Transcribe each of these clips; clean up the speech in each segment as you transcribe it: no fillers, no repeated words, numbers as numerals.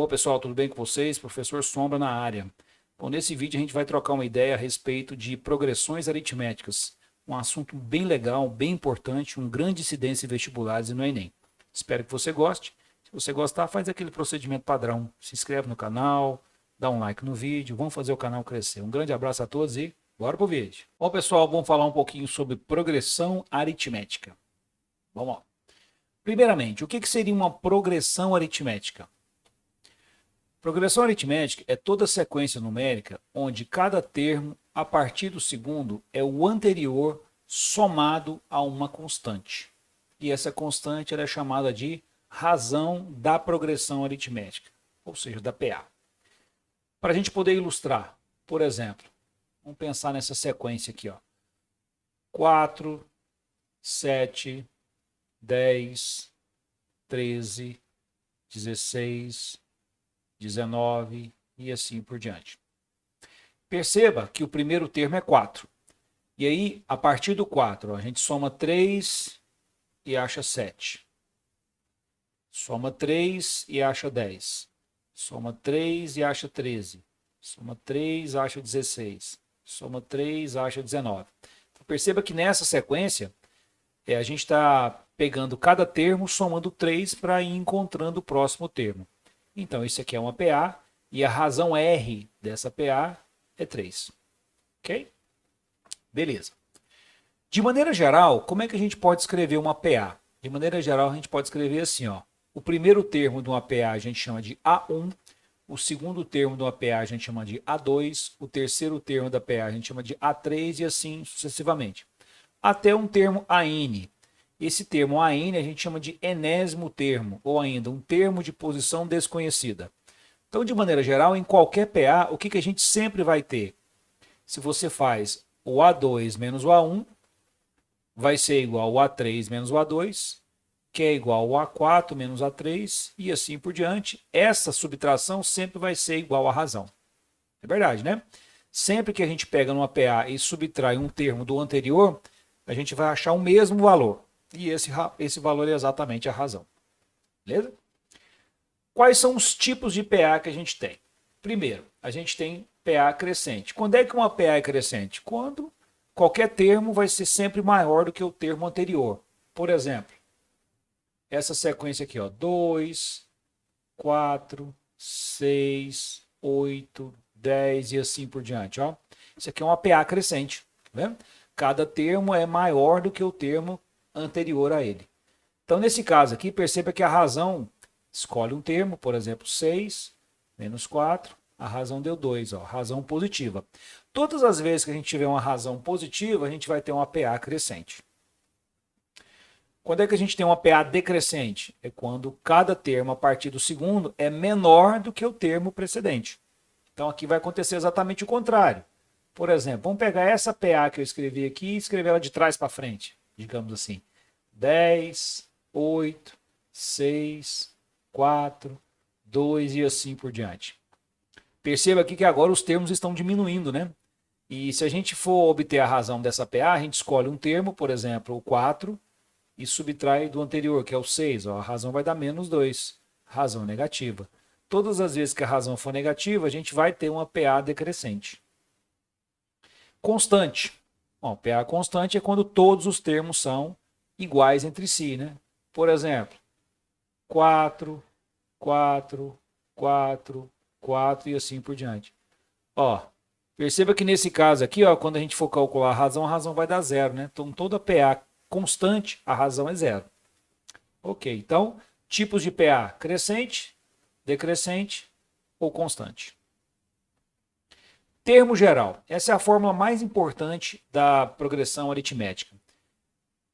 Bom, pessoal, tudo bem com vocês? Professor Sombra na área. Bom, nesse vídeo a gente vai trocar uma ideia a respeito de progressões aritméticas. Um assunto bem legal, bem importante, um grande incidência em vestibulares e no Enem. Espero que você goste. Se você gostar, faz aquele procedimento padrão. Se inscreve no canal, dá um like no vídeo, vamos fazer o canal crescer. Um grande abraço a todos e bora pro vídeo. Bom, pessoal, vamos falar um pouquinho sobre progressão aritmética. Vamos lá. Primeiramente, o que seria uma progressão aritmética? Progressão aritmética é toda sequência numérica onde cada termo, a partir do segundo, é o anterior somado a uma constante. E essa constante ela é chamada de razão da progressão aritmética, ou seja, da PA. Para a gente poder ilustrar, por exemplo, vamos pensar nessa sequência aqui, ó. 4, 7, 10, 13, 16, 19 e assim por diante. Perceba que o primeiro termo é 4. E aí, a partir do 4, a gente soma 3 e acha 7. Soma 3 e acha 10. Soma 3 e acha 13. Soma 3 e acha 16. Soma 3 e acha 19. Então, perceba que nessa sequência, a gente está pegando cada termo, somando 3 para ir encontrando o próximo termo. Então, isso aqui é uma PA e a razão R dessa PA é 3. Ok? Beleza. De maneira geral, como é que a gente pode escrever uma PA? De maneira geral, a gente pode escrever assim, ó. O primeiro termo de uma PA a gente chama de A1, o segundo termo de uma PA a gente chama de A2, o terceiro termo da PA a gente chama de A3 e assim sucessivamente. Até um termo AN. Esse termo AN a gente chama de enésimo termo, ou ainda um termo de posição desconhecida. Então, de maneira geral, em qualquer PA, o que a gente sempre vai ter? Se você faz o A2 menos o A1, vai ser igual ao A3 menos o A2, que é igual ao A4 menos A3, e assim por diante. Essa subtração sempre vai ser igual à razão. É verdade, né? Sempre que a gente pega numa PA e subtrai um termo do anterior, a gente vai achar o mesmo valor. E esse valor é exatamente a razão. Beleza? Quais são os tipos de PA que a gente tem? Primeiro, a gente tem PA crescente. Quando é que uma PA é crescente? Quando qualquer termo vai ser sempre maior do que o termo anterior. Por exemplo, essa sequência aqui, ó, 2, 4, 6, 8, 10 e assim por diante. Ó. Isso aqui é uma PA crescente. Tá vendo? Cada termo é maior do que o termo anterior a ele. Então, nesse caso aqui, perceba que a razão escolhe um termo, por exemplo, 6 menos 4, a razão deu 2, ó, razão positiva. Todas as vezes que a gente tiver uma razão positiva, a gente vai ter uma PA crescente. Quando é que a gente tem uma PA decrescente? É quando cada termo a partir do segundo é menor do que o termo precedente. Então, aqui vai acontecer exatamente o contrário. Por exemplo, vamos pegar essa PA que eu escrevi aqui e escrever ela de trás para frente, digamos assim. 10, 8, 6, 4, 2 e assim por diante. Perceba aqui que agora os termos estão diminuindo, né? E se a gente for obter a razão dessa PA, a gente escolhe um termo, por exemplo, o 4, e subtrai do anterior, que é o 6. Ó, a razão vai dar menos 2. Razão negativa. Todas as vezes que a razão for negativa, a gente vai ter uma PA decrescente. Constante. Bom, PA constante é quando todos os termos são iguais entre si, né? Por exemplo, 4, 4, 4, 4 e assim por diante. Ó, perceba que nesse caso aqui, ó, quando a gente for calcular a razão vai dar zero, né? Então, toda PA constante, a razão é zero. Ok, então, tipos de PA: crescente, decrescente ou constante. Termo geral. Essa é a fórmula mais importante da progressão aritmética.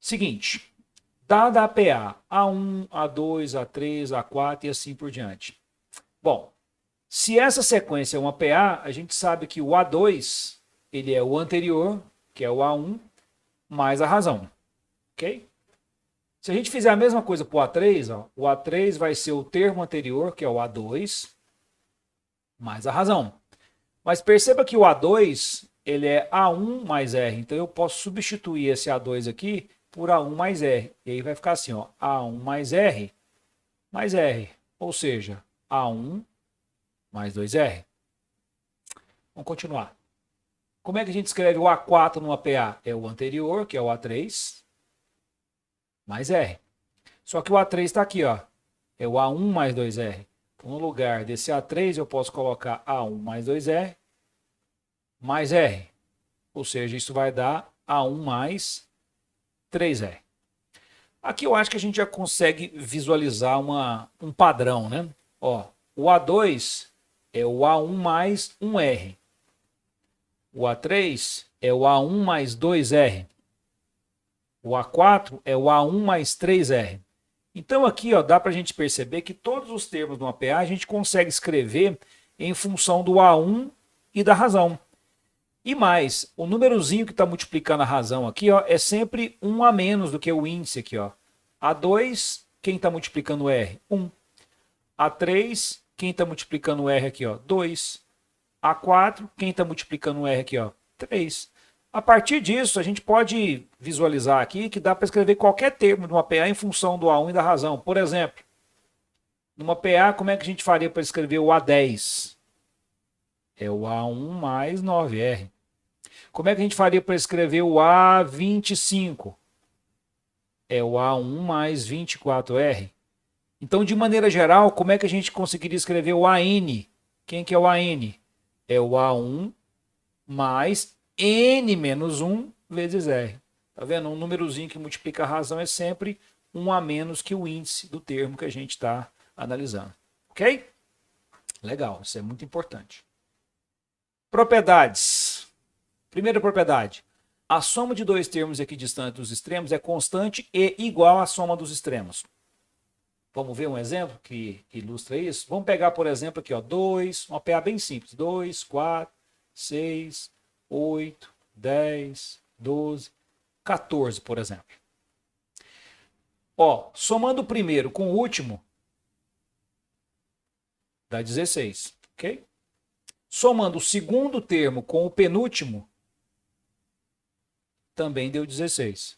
Seguinte, dada a PA, A1, A2, A3, A4 e assim por diante. Bom, se essa sequência é uma PA, a gente sabe que o A2 ele é o anterior, que é o A1, mais a razão. Ok? Se a gente fizer a mesma coisa para o A3, ó, o A3 vai ser o termo anterior, que é o A2, mais a razão. Mas perceba que o A2 ele é A1 mais R. Então eu posso substituir esse A2 aqui por A1 mais R. E aí vai ficar assim, ó, A1 mais R. Ou seja, A1 mais 2R. Vamos continuar. Como é que a gente escreve o A4 no APA? É o anterior, que é o A3, mais R. Só que o A3 está aqui, ó. É o A1 mais 2R. Então, no lugar desse A3, eu posso colocar A1 mais 2R, mais R. Ou seja, isso vai dar A1 mais 3R. Aqui eu acho que a gente já consegue visualizar um padrão, né? Ó, o A2 é o A1 mais 1R. O A3 é o A1 mais 2R. O A4 é o A1 mais 3R. Então aqui ó, dá para a gente perceber que todos os termos do APA a gente consegue escrever em função do A1 e da razão. E mais, o númerozinho que está multiplicando a razão aqui ó, é sempre 1 a menos do que o índice aqui. Ó. A2, quem está multiplicando o R? 1. A3, quem está multiplicando o R aqui? Ó, 2. A4, quem está multiplicando o R aqui? Ó, 3. A partir disso, a gente pode visualizar aqui que dá para escrever qualquer termo de uma PA em função do A1 e da razão. Por exemplo, numa PA, como é que a gente faria para escrever o A10? É o A1 mais 9R. Como é que a gente faria para escrever o A25? É o A1 mais 24R. Então, de maneira geral, como é que a gente conseguiria escrever o AN? Quem que é o AN? É o A1 mais N menos 1 vezes R. Tá vendo? Um númerozinho que multiplica a razão é sempre 1 a menos que o índice do termo que a gente está analisando. Ok? Legal, isso é muito importante. Propriedades. Primeira propriedade. A soma de dois termos equidistantes dos extremos é constante e igual à soma dos extremos. Vamos ver um exemplo que ilustra isso? Vamos pegar, por exemplo, aqui, ó, 2, uma PA bem simples. 2, 4, 6, 8, 10, 12, 14, por exemplo. Ó, somando o primeiro com o último, dá 16, ok? Somando o segundo termo com o penúltimo, também deu 16.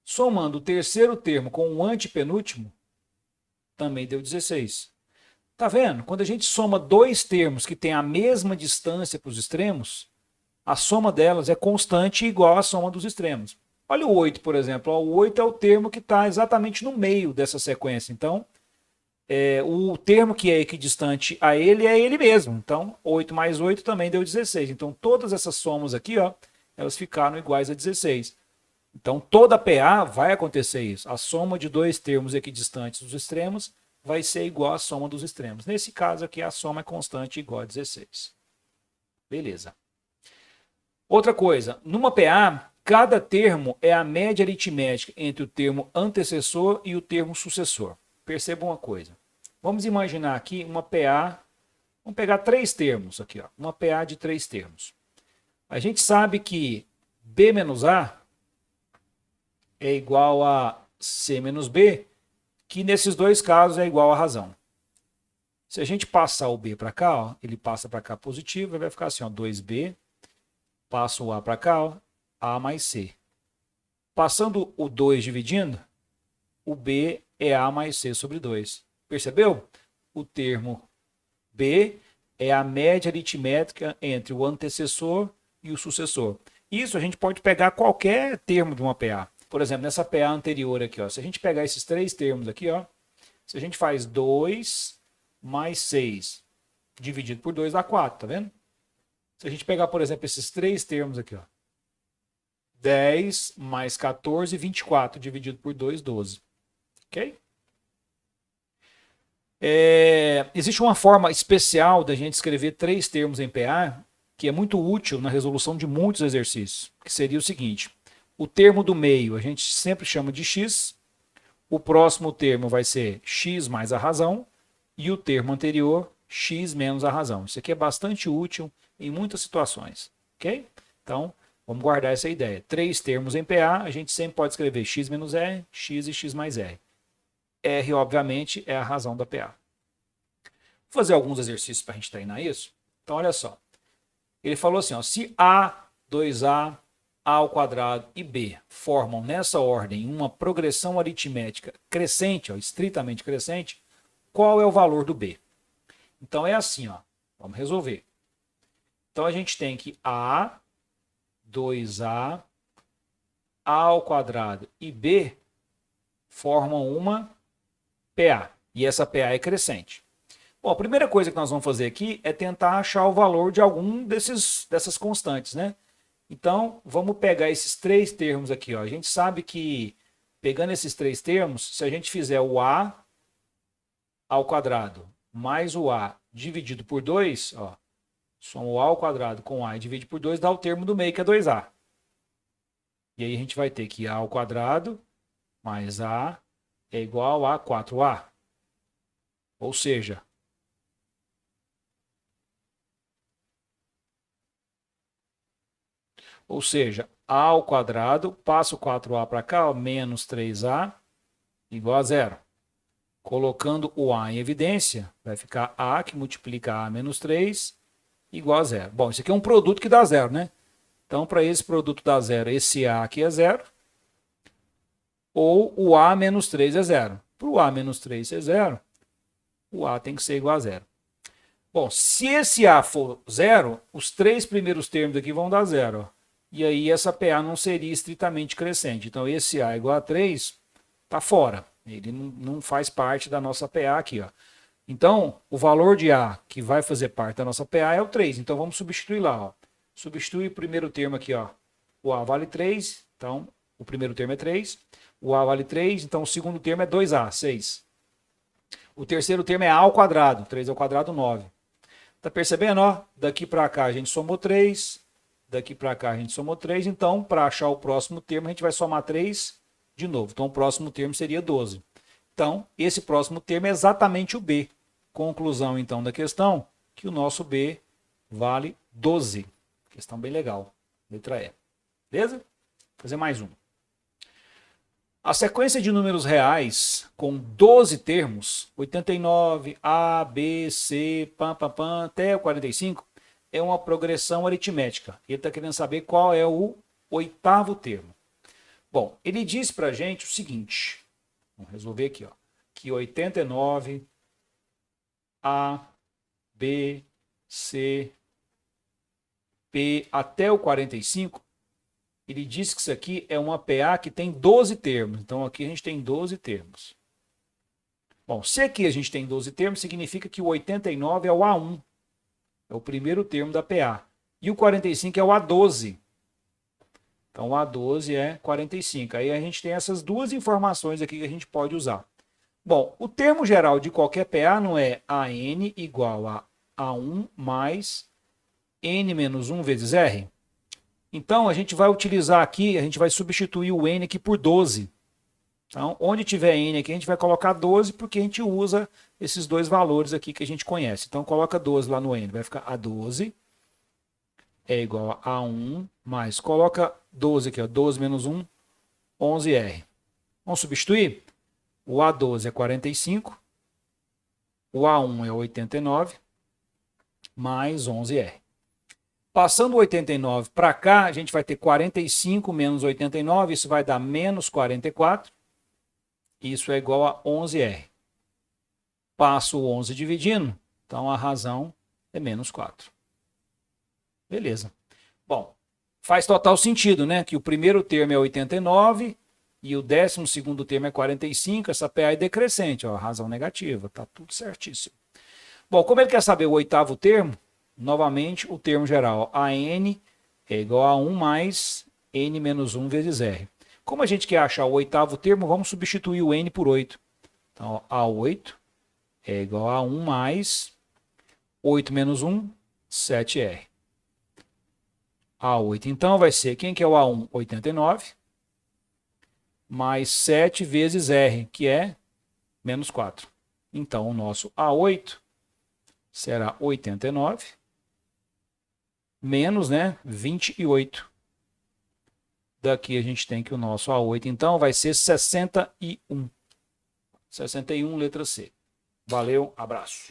Somando o terceiro termo com o antepenúltimo, também deu 16. Tá vendo? Quando a gente soma dois termos que têm a mesma distância para os extremos, a soma delas é constante e igual à soma dos extremos. Olha o 8, por exemplo. O 8 é o termo que está exatamente no meio dessa sequência. Então, o termo que é equidistante a ele é ele mesmo. Então, 8 mais 8 também deu 16. Então, todas essas somas aqui, ó, elas ficaram iguais a 16. Então, toda PA vai acontecer isso. A soma de dois termos equidistantes dos extremos vai ser igual à soma dos extremos. Nesse caso aqui, a soma é constante igual a 16. Beleza. Outra coisa, numa PA, cada termo é a média aritmética entre o termo antecessor e o termo sucessor. Perceba uma coisa. Vamos imaginar aqui uma PA, vamos pegar três termos aqui, ó, uma PA de três termos. A gente sabe que B menos A é igual a C menos B, que nesses dois casos é igual à razão. Se a gente passar o B para cá, ó, ele passa para cá positivo, vai ficar assim, ó, 2B, passa o A para cá, ó, A mais C. Passando o 2 dividindo, o B é A mais C sobre 2. Percebeu? O termo B é a média aritmética entre o antecessor e o sucessor. Isso a gente pode pegar qualquer termo de uma PA. Por exemplo, nessa PA anterior aqui, ó, se a gente pegar esses três termos aqui, ó, se a gente faz 2 mais 6 dividido por 2 dá 4, tá vendo? Se a gente pegar, por exemplo, esses três termos aqui, ó, 10 mais 14, 24 dividido por 2, 12. Ok? Existe uma forma especial da gente escrever três termos em PA que é muito útil na resolução de muitos exercícios, que seria o seguinte: o termo do meio a gente sempre chama de x, o próximo termo vai ser x mais a razão e o termo anterior x menos a razão. Isso aqui é bastante útil em muitas situações, ok? Então, vamos guardar essa ideia. Três termos em PA, a gente sempre pode escrever x menos r, x e x mais r. R, obviamente, é a razão da PA. Vou fazer alguns exercícios para a gente treinar isso. Então, olha só. Ele falou assim, ó, se A, 2A, A ao quadrado e B formam nessa ordem uma progressão aritmética crescente, ó, estritamente crescente, qual é o valor do B? Então, é assim, ó. Vamos resolver. Então, a gente tem que A, 2A, A ao quadrado e B formam uma PA. E essa PA é crescente. Bom, a primeira coisa que nós vamos fazer aqui é tentar achar o valor de algum dessas constantes, né? Então, vamos pegar esses três termos aqui, ó. A gente sabe que, pegando esses três termos, se a gente fizer o A ao quadrado mais o A dividido por 2, ó, soma o A ao quadrado com A e divide por 2, dá o termo do meio, que é 2A. E aí a gente vai ter que A ao quadrado mais A é igual a 4A. Ou seja, A ao quadrado, passa o 4A para cá, ó, menos 3A, igual a zero. Colocando o A em evidência, vai ficar A que multiplica A menos 3, igual a zero. Bom, isso aqui é um produto que dá zero, né? Então, para esse produto dar zero, esse A aqui é zero, ou o A menos 3 é zero. Para o A menos 3 ser zero, o A tem que ser igual a zero. Bom, se esse A for zero, os três primeiros termos aqui vão dar zero, ó. E aí essa PA não seria estritamente crescente. Então esse A igual a 3 está fora. Ele não faz parte da nossa PA aqui, ó. Então, o valor de A que vai fazer parte da nossa PA é o 3. Então vamos substituir lá, ó. Substitui o primeiro termo aqui, ó. O A vale 3, então o primeiro termo é 3. O A vale 3, então o segundo termo é 2A, 6. O terceiro termo é A ao quadrado, 3 ao quadrado, 9. Tá percebendo, ó? Daqui para cá a gente somou 3. Daqui para cá a gente somou 3, então para achar o próximo termo a gente vai somar 3 de novo. Então o próximo termo seria 12. Então esse próximo termo é exatamente o B. Conclusão então da questão, que o nosso B vale 12. Questão bem legal. Letra E. Beleza? Vou fazer mais uma. A sequência de números reais com 12 termos, 89, A, B, C, até o 45, é uma progressão aritmética. Ele está querendo saber qual é o oitavo termo. Bom, ele diz para a gente o seguinte, vamos resolver aqui, ó, que 89, A, B, C, P até o 45, ele diz que isso aqui é uma PA que tem 12 termos. Então aqui a gente tem 12 termos. Bom, se aqui a gente tem 12 termos, significa que o 89 é o A1. É o primeiro termo da PA. E o 45 é o A12. Então, o A12 é 45. Aí a gente tem essas duas informações aqui que a gente pode usar. Bom, o termo geral de qualquer PA não é AN igual a A1 mais N menos 1 vezes R? Então, a gente vai utilizar aqui, a gente vai substituir o N aqui por 12. Então, onde tiver N aqui, a gente vai colocar 12, porque a gente usa esses dois valores aqui que a gente conhece. Então, coloca 12 lá no N, vai ficar A12 é igual a A1, mais, coloca 12 aqui, ó, 12 menos 1, 11R. Vamos substituir? O A12 é 45, o A1 é 89, mais 11R. Passando o 89 para cá, a gente vai ter 45 menos 89, isso vai dar menos 44. Isso é igual a 11R. Passo o 11 dividindo, então a razão é menos 4. Beleza. Bom, faz total sentido, né? Que o primeiro termo é 89 e o 12º termo é 45. Essa PA é decrescente, ó, razão negativa. Tá tudo certíssimo. Bom, como ele quer saber o oitavo termo, novamente o termo geral, AN é igual a 1 mais N menos 1 vezes R. Como a gente quer achar o oitavo termo, vamos substituir o N por 8. Então, A8 é igual a 1 mais 8 menos 1, 7R. A8, então, vai ser, quem que é o A1? 89, mais 7 vezes R, que é menos 4. Então, o nosso A8 será 89, menos, né, 28. Daqui a gente tem que o nosso A8, então, vai ser 61. 61, letra C. Valeu, abraço.